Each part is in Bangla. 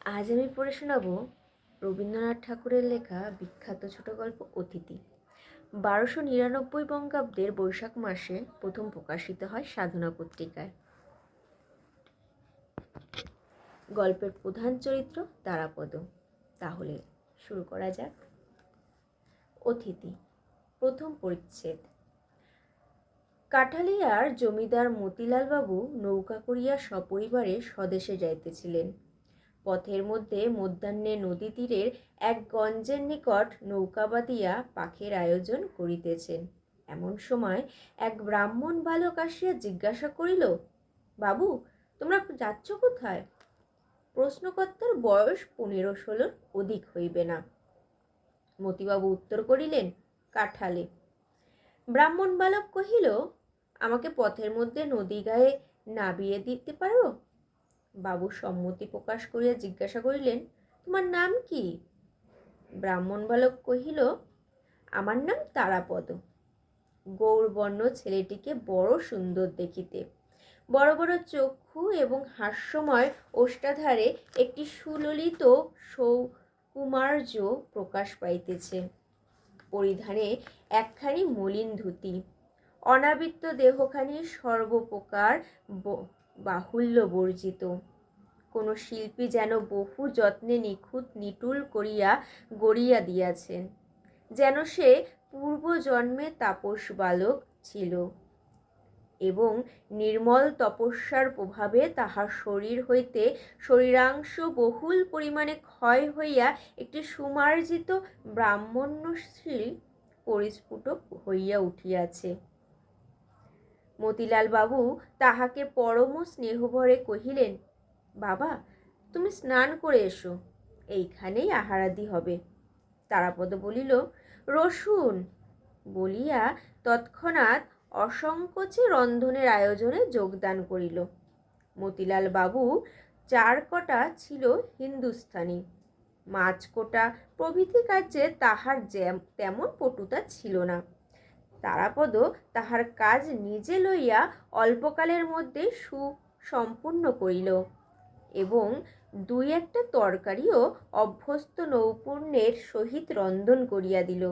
আজ আমি পড়ে শোনাব রবীন্দ্রনাথ ঠাকুরের লেখা বিখ্যাত ছোট গল্প অতিথি। 1299 বঙ্গাব্দের বৈশাখ মাসে প্রথম প্রকাশিত হয় সাধনা পত্রিকায়। গল্পের প্রধান চরিত্র তারাপদ। তাহলে শুরু করা যাক। অতিথি। প্রথম পরিচ্ছেদ। কাঠালিয়ার জমিদার মতিলাল বাবু নৌকা করিয়া সপরিবারে স্বদেশে যাইতেছিলেন। পথের মধ্যে মধ্যাহ্নে নদী তীরের এক গঞ্জের নিকট নৌকা বাঁধিয়া পাখের আয়োজন করিতেছেন। এমন সময় এক ব্রাহ্মণ বালক আসিয়া জিজ্ঞাসা করিল, বাবু, তোমরা যাচ্ছ কোথায়? প্রশ্নকর্তার বয়স 15-16 অধিক হইবে না। মতিবাবু উত্তর করিলেন, কাঠালে। ব্রাহ্মণ বালক কহিল, আমাকে পথের মধ্যে নদী গায়ে নামিয়ে দিতে পারো? বাবু সম্মতি প্রকাশ করিয়া জিজ্ঞাসা করিলেন, তোমার নাম কি? ব্রাহ্মণ বালক কহিল, আমার নাম তারাপদ। গৌরবর্ণ ছেলেটিকে বড় সুন্দর দেখিতে। বড় বড় চক্ষু এবং হাস্যময় ওষ্ঠাধারে একটি সুললিত সৌকুমার্য প্রকাশ পাইতেছে। পরিধানে একখানি মলিন ধুতি। অনাবৃত দেহখানি সর্বপ্রকার বাহুল্য বর্জিত। কোন শিল্পী যেন বহু যত্নে নিখুঁত নিটুল করিয়া গড়িয়া দিয়াছেন, যেন সে পূর্বজন্মে তাপস বালক ছিল এবং নির্মল তপস্যার প্রভাবে তাহার শরীর হইতে শরীরাংশ বহুল পরিমাণে ক্ষয় হইয়া একটি সুমার্জিত ব্রাহ্মণ্যশীল পরিস্ফুট হইয়া উঠিয়াছে। মতিলাল বাবু তাহাকে পরম স্নেহভরে কহিলেন, বাবা, তুমি স্নান করে এসো, এইখানেই আহারাদি হবে। তারাপদ বলিল, রসুন, বলিয়া তৎক্ষণাৎ অসংকোচে রন্ধনের আয়োজনে যোগদান করিল। মতিলাল বাবু 4 কটা ছিল হিন্দুস্থানি, মাছ কোটা প্রভৃতি কার্যে তাহার তেমন পটুতা ছিল না। তারাপদ তাহার কাজ নিজে লইয়া অল্পকালের মধ্যে সুসম্পূর্ণ করিল এবং 2-1টা তরকারিও অভ্যস্ত নৈপুণ্যের সহিত রন্ধন করিয়া দিল।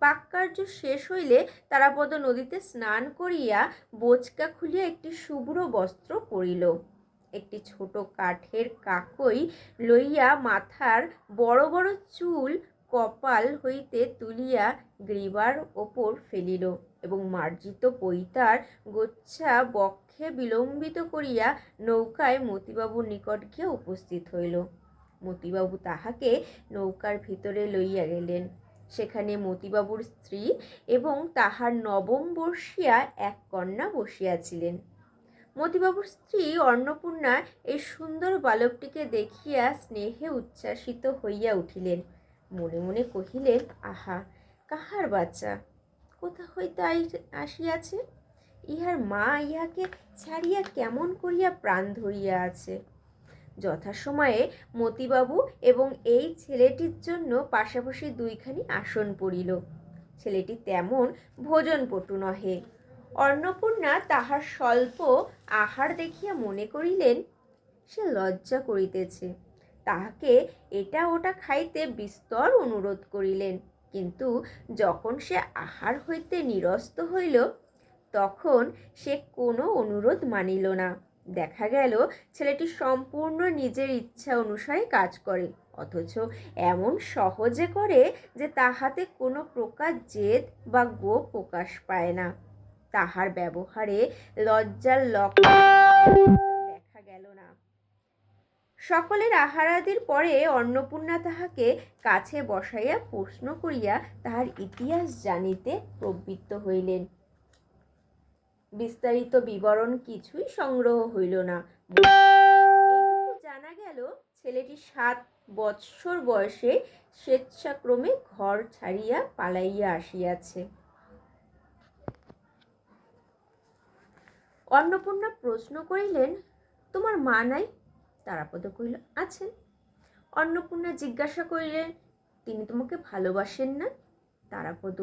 পাককার্য শেষ হইলে তারাপদ নদীতে স্নান করিয়া বোচকা খুলিয়া একটি শুভ্র বস্ত্র পরিল। একটি ছোট কাঠের কাকই লইয়া মাথার বড় বড় চুল কপাল হইতে তুলিয়া গ্রীবার ওপর ফেলিল এবং মার্জিত পৈতার গোচ্ছা বক্ষে বিলম্বিত করিয়া নৌকায় মতিবাবুর নিকট গিয়া উপস্থিত হইল। মতিবাবু তাহাকে নৌকার ভিতরে লইয়া গেলেন। সেখানে মতিবাবুর স্ত্রী এবং তাহার নবম বর্ষীয়া এক কন্যা বসিয়াছিলেন। মতিবাবুর স্ত্রী অন্নপূর্ণা এই সুন্দর বালকটিকে দেখিয়া স্নেহে উচ্ছ্বাসিত হইয়া উঠিলেন। মনে মনে কহিলেন, আহা, কাহার বাচ্চা, কোথা হইতে আসিয়াছে? ইহার মা ইহাকে ছাড়িয়া কেমন করিয়া প্রাণ ধরিয়া আছে। যথাসময়ে মতিবাবু এবং এই ছেলেটির জন্য পাশাপাশি 2খানি আসন পড়িল। ছেলেটি তেমন ভোজনপটু নহে। অন্নপূর্ণা তাহার স্বল্প আহার দেখিয়া মনে করিলেন সে লজ্জা করিতেছে। তাহাকে এটা ওটা খাইতে বিস্তর অনুরোধ করিলেন, কিন্তু যখন সে আহার হইতে নিরস্ত হইল তখন সে কোনো অনুরোধ মানিল না। দেখা গেল ছেলেটি সম্পূর্ণ নিজের ইচ্ছা অনুসারে কাজ করে, অথচ এমন সহজে করে যে তাহাতে কোনো প্রকার জেদ বা গোপ প্রকাশ পায় না। তাহার ব্যবহারে লজ্জার লক্ষণ দেখা গেল না। সকলের আহারাদির পরে অন্নপূর্ণা তাহাকে কাছে বসাইয়া প্রশ্ন করিয়া তাহার ইতিহাস জানিতে প্রবৃত্ত হইলেন। বিস্তারিত বিবরণ কিছুই সংগ্রহ হইল না। এইটুকু জানা গেল ছেলেটি 7 বৎসর বয়সে স্বেচ্ছাক্রমে ঘর ছাড়িয়া পালাইয়া আসিয়াছে। অন্নপূর্ণা প্রশ্ন করিলেন, তোমার মা নাই? তারাপদ কহিল, আছেন। অন্নপূর্ণা জিজ্ঞাসা করিলেন, তিনি তোমাকে ভালোবাসেন না? তারাপদ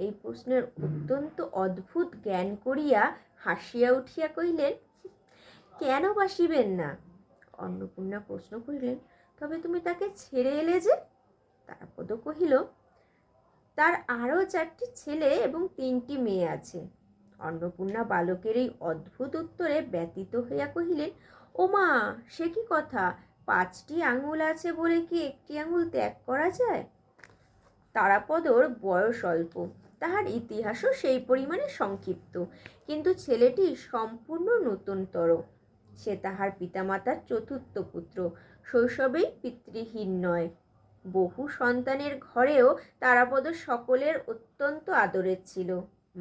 এই প্রশ্নের অত্যন্ত অদ্ভুত জ্ঞান করিয়া হাসিয়া উঠিয়া কহিলেন, কেন বাসিবেন না? অন্নপূর্ণা প্রশ্ন করিলেন, তবে তুমি তাকে ছেড়ে এলে যে? তারাপদ কহিল, তার আরও 4টি ছেলে এবং 3টি মেয়ে আছে। অন্নপূর্ণা বালকের এই অদ্ভুত উত্তরে ব্যতীত হইয়া কহিলেন, ও মা, সে কি কথা! 5টি আঙুল আছে বলে কি একটি আঙুল ত্যাগ করা যায়? তারাপদর বয়স অল্প, তাহার ইতিহাসও সেই পরিমাণে সংক্ষিপ্ত, কিন্তু ছেলেটি সম্পূর্ণ নূতনতর। সে তাহার পিতামাতার 4র্থ পুত্র, শৈশবেই পিতৃহীন নয়। বহু সন্তানের ঘরেও তারাপদ সকলের অত্যন্ত আদরের ছিল।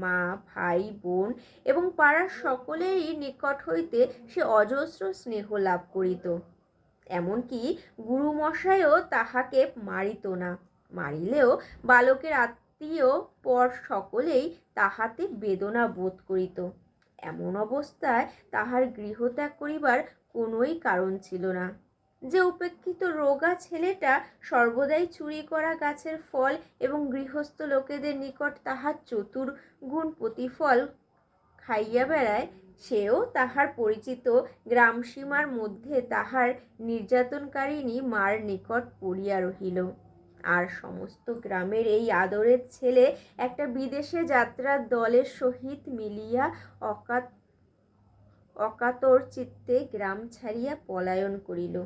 মা, ভাই, বোন এবং পাড়ার সকলেরই নিকট হইতে সে অজস্র স্নেহ লাভ করিত। এমনকি গুরুমশাইও তাহাকে মারিত না, মারিলেও বালকের আত্মীয় পর সকলেই তাহাতে বেদনা বোধ করিত। এমন অবস্থায় তাহার গৃহত্যাগ করিবার কোনোই কারণ ছিল না। যে উপেক্ষিত রোগা ছেলেটা সর্বদাই চুরি করা গাছের ফল এবং গৃহস্থ লোকেদের নিকট তাহার চতুর্গুণ প্রতিফল খাইয়া বেড়ায়, সেও তাহার পরিচিত গ্রামসীমার মধ্যে তাহার নির্যাতনকারিণী মার নিকট পড়িয়া রহিল। আর সমস্ত গ্রামের এই আদরের ছেলে একটা বিদেশে যাত্রার দলের সহিত মিলিয়া অকাতর চিত্তে গ্রাম ছাড়িয়া পলায়ন করিল।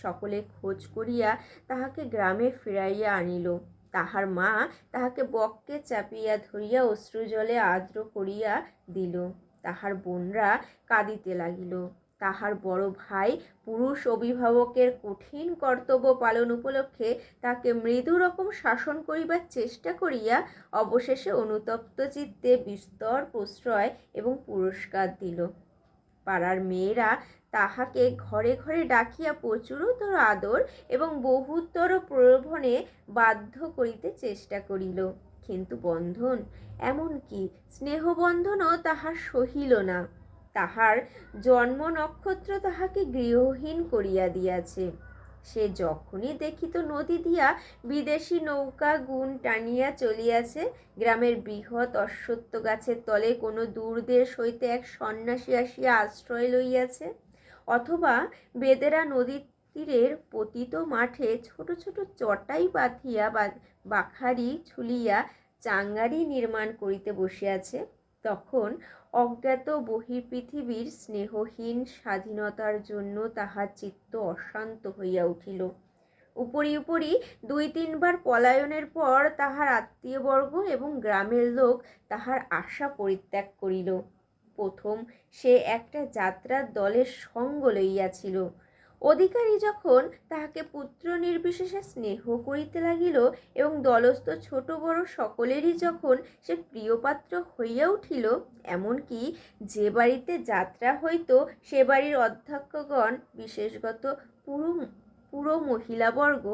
সকলে খোঁজ করিয়া তাহাকে গ্রামে ফিরাইয়া আনিল। তাহার মা তাহাকে বক্ষে চাপিয়া ধরিয়া অশ্রুজলে আর্দ্র করিয়া দিল। তাহার বোনরা কাঁদিতে লাগিল। তাহার বড় ভাই পুরুষ অভিভাবকের কঠিন কর্তব্য পালন উপলক্ষে তাকে মৃদু রকম শাসন করিবার চেষ্টা করিয়া অবশেষে অনুতপ্ত চিত্তে বিস্তর প্রশ্রয় এবং পুরস্কার দিল। পাড়ার মেয়েরা তাহাকে ঘরে ঘরে ডাকিয়া প্রচুরতর আদর এবং বহুতর প্রলোভনে বাধ্য করিতে চেষ্টা করিল, কিন্তু বন্ধন, এমনকি স্নেহবন্ধনও তাহার সহিল না। তাহার জন্ম নক্ষত্র তাহাকে গৃহহীন করিয়া দিয়াছে। সে যখনই দেখিত নদী দিয়া বিদেশি নৌকা গুণ টানিয়া চলিয়াছে, গ্রামের বৃহৎ অশ্বত্থ গাছের তলে কোনো দূরদেশ হইতে এক সন্ন্যাসী আসিয়া আশ্রয় লইয়াছে, অথবা বেদেরা নদীর তীরের পতিত মাঠে ছোট ছোট চটাই পাতিয়া বাখারি ঝুলিয়া চাঙ্গারি নির্মাণ করিতে বসিয়াছে, তখন অজ্ঞাত বহির্পৃথিবীর স্নেহহীন স্বাধীনতার জন্য তাহার চিত্ত অশান্ত হইয়া উঠিল। উপরি উপরি 2-3 বার পলায়নের পর তাহার আত্মীয়বর্গ এবং গ্রামের লোক তাহার আশা পরিত্যাগ করিল। প্রথম সে একটা যাত্রার দলের সঙ্গ লইয়াছিল। অধিকারী যখন তাহাকে পুত্র নির্বিশেষে স্নেহ করিতে লাগিল এবং দলস্থ ছোট বড় সকলেরই যখন সে প্রিয়পাত্র হইয়া উঠিল, এমনকি যে বাড়িতে যাত্রা হইত সে বাড়ির অধ্যক্ষগণ, বিশেষত পুরো মহিলাবর্গ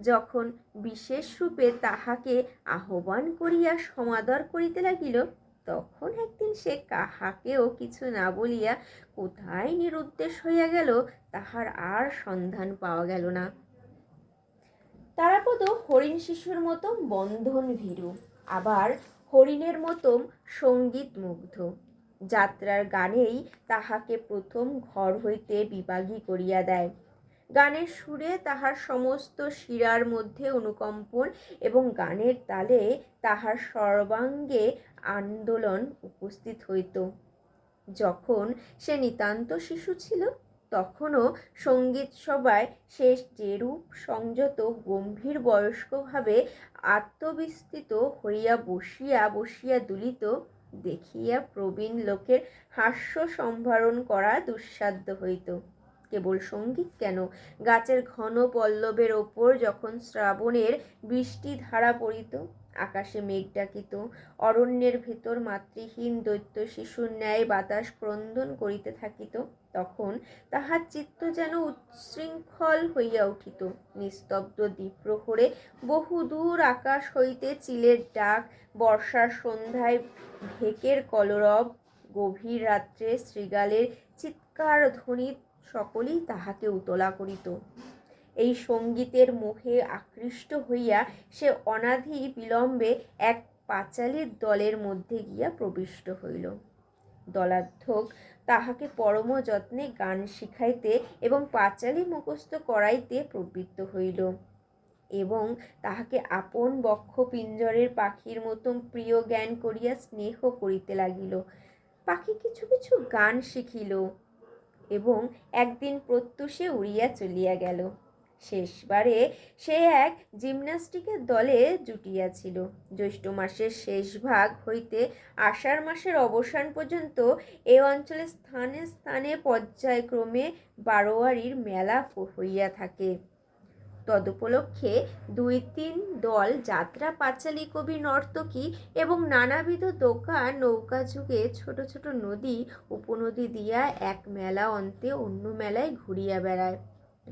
যখন বিশেষ রূপে তাহাকে আহ্বান করিয়া সমাদর করিতে লাগিল, তখন একদিন সে কাহাকেও কিছু না বলিয়া কোথায় নিরুদ্দেশ হইয়া গেল, তাহার আর সন্ধান পাওয়া গেল না। তারাপদ হরিণ শিশুর মতো বন্ধন ভীরু, আবার হরিণের মতো সঙ্গীত মুগ্ধ। যাত্রার গানেই তাহাকে প্রথম ঘর হইতে বিভাগী করিয়া দেয়। গানের সুরে তাহার সমস্ত শিরার মধ্যে অনুকম্পন এবং গানের তালে তাহার সর্বাঙ্গে আন্দোলন উপস্থিত হইত। যখন সে নিতান্ত শিশু ছিল, তখনও সঙ্গীত সভায় সে যেরূপ সংযত গম্ভীর বয়স্কভাবে আত্মবিস্তৃত হইয়া বসিয়া বসিয়া দুলিত, দেখিয়া প্রবীণ লোকের হাস্য সম্ভারণ করা দুঃসাধ্য হইত। কেবল সঙ্গীত কেন, গাছের ঘন পল্লবের ওপর যখন শ্রাবণের বৃষ্টি ধারা পড়িত, আকাশে মেঘ ডাকিত, অরণ্যের ভেতর মাতৃহীন দৈত্য শিশুর ন্যায় বাতাস ক্রন্দন করিতে থাকিত, তখন তাহার চিত্ত যেন উচ্ছৃঙ্খল হইয়া উঠিত। নিস্তব্ধ দ্বীপ্রহরে বহুদূর আকাশ হইতে চিলের ডাক, বর্ষার সন্ধ্যায় ঢেকের কলরব, গভীর রাত্রে শৃগালের চিৎকার ধ্বনি সকলেই তাহাকে উতলা করিত। এই সঙ্গীতের মোহে আকৃষ্ট হইয়া সে অনাধি বিলম্বে এক পাঁচালীর দলের মধ্যে গিয়া প্রবিষ্ট হইল। দলাধ্যক্ষ তাহাকে পরম যত্নে গান শিখাইতে এবং পাঁচালী মুখস্থ করাইতে প্রবৃত্ত হইল এবং তাহাকে আপন বক্ষ পিঞ্জরের পাখির মতন প্রিয় জ্ঞান করিয়া স্নেহ করিতে লাগিল। পাখি কিছু কিছু গান শিখিল এবং একদিন প্রত্যুষে উড়িয়া চলিয়া গেল। শেষবারে সে এক জিমন্যাস্টিকের দলে জুটিয়াছিল। জ্যৈষ্ঠ মাসের শেষ ভাগ হইতে আষাঢ় মাসের অবসান পর্যন্ত এ অঞ্চলে স্থানে স্থানে পর্যায়ক্রমে বারোয়ারির মেলা হইয়া থাকে। তদুপলক্ষে ২-৩ দল যাত্রা, পাঁচালী, কবি, নর্তকী এবং নানাবিধ দোকান, নৌকা যুগে ছোট ছোট নদী উপনদী দিয়া এক মেলা অন্তে অন্য মেলায় ঘুরিয়া বেড়ায়।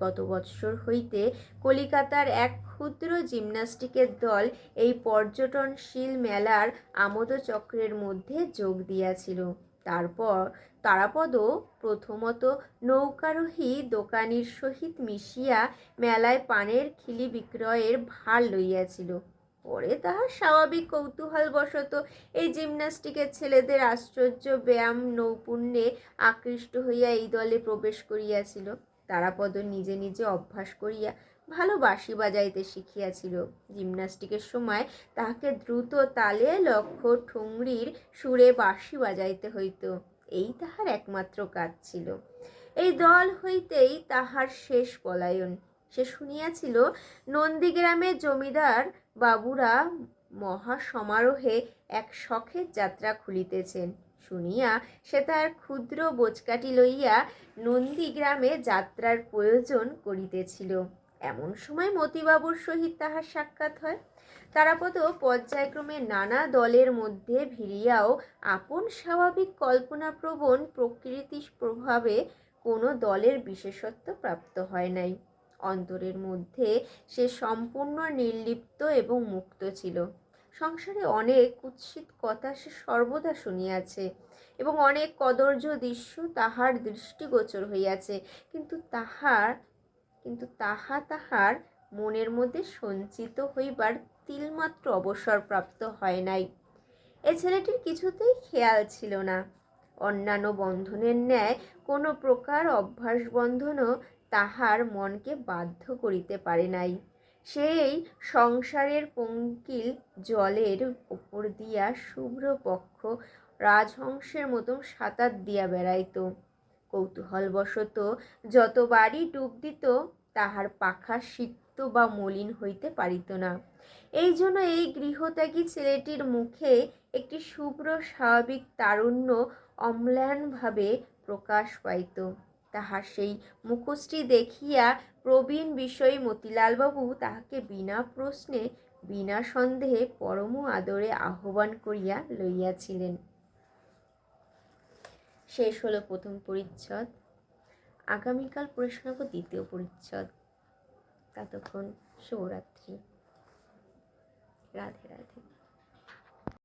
গত বৎসর হইতে কলিকাতার এক ক্ষুদ্র জিমন্যাস্টিকের দল এই পর্যটনশীল মেলার আমোদচক্রের মধ্যে যোগ দিয়াছিল। তারপর তারাপদ প্রথমত নৌকারোহী দোকানির সহিত মিশিয়া মেলায় পানের খিলি বিক্রয়ের ভার লইয়াছিল। পরে তাহার স্বাভাবিক কৌতূহলবশত এই জিমন্যাস্টিকের ছেলেদের আশ্চর্য ব্যায়াম নৈপুণ্যে আকৃষ্ট হইয়া এই দলে প্রবেশ করিয়াছিল। তারাপদ নিজে নিজে অভ্যাস করিয়া ভালো বাঁশি বাজাইতে শিখিয়াছিল। জিমন্যাস্টিকের সময় তাহাকে দ্রুত তালে লক্ষ্য ঠুংরির সুরে বাঁশি বাজাইতে হইত। এই তাহার একমাত্র কাজ ছিল। এই দল হইতেই তাহার শেষ পলায়ন। সে শুনিয়াছিল নন্দীগ্রামে জমিদার বাবুরা মহা সমারোহে এক শখের যাত্রা খুলিতেছেন। শুনিয়া সে তার ক্ষুদ্র বোচকাটি লইয়া নন্দীগ্রামে যাত্রার প্রয়োজন করিতেছিল। এমন সময় মতিবাবুর সহিত তাহার সাক্ষাৎ হয়। তারাপদ পর্যায়ক্রমে নানা দলের মধ্যে ভিড়িয়াও আপন স্বাভাবিক কল্পনাপ্রবণ প্রকৃতির প্রভাবে কোনো দলের বিশেষত্ব প্রাপ্ত হয় নাই। অন্তরের মধ্যে সে সম্পূর্ণ নির্লিপ্ত এবং মুক্ত ছিল। সংসারে অনেক কুৎসিত কথা সে সর্বদা শুনিয়াছে এবং অনেক কদর্য দৃশ্য তাহার দৃষ্টিগোচর হইয়াছে, কিন্তু তাহার মনের মধ্যে সঞ্চিত হইবার তিলমাত্র অবসর প্রাপ্ত হয় নাই। এ ছেলেটির কিছুতেই খেয়াল ছিল না। অন্যান্য বন্ধনের ন্যায় কোনো প্রকার অভ্যাস বন্ধনও তাহার মনকে বাধ্য করিতে পারে নাই। সেই সংসারের পঙ্কিল জলের ওপর দিয়া শুভ্র পক্ষ রাজহংসের মতন সাঁতার দিয়া বেড়াইত। কৌতূহলবশত যতবারই ডুব দিত তাহার পাখা সিক্ত বা মলিন হইতে পারিত না। এই জন্য এই গৃহত্যাগী ছেলেটির মুখে একটি শুভ্র স্বাভাবিক তারুণ্য অম্লানভাবে প্রকাশ পাইত। তাহার সেই মুখশ্রী দেখিয়া প্রবীণ বিষয়ী মতিলালবাবু তাহাকে বিনা প্রশ্নে বিনা সন্দেহে পরম আদরে আহ্বান করিয়া লইয়াছিলেন। শেষ হলো প্রথম পরিচ্ছদ। আগামীকাল পড়ে শোনাবো দ্বিতীয় পরিচ্ছদ। ততক্ষণ শুভরাত্রি। রাধে রাধে।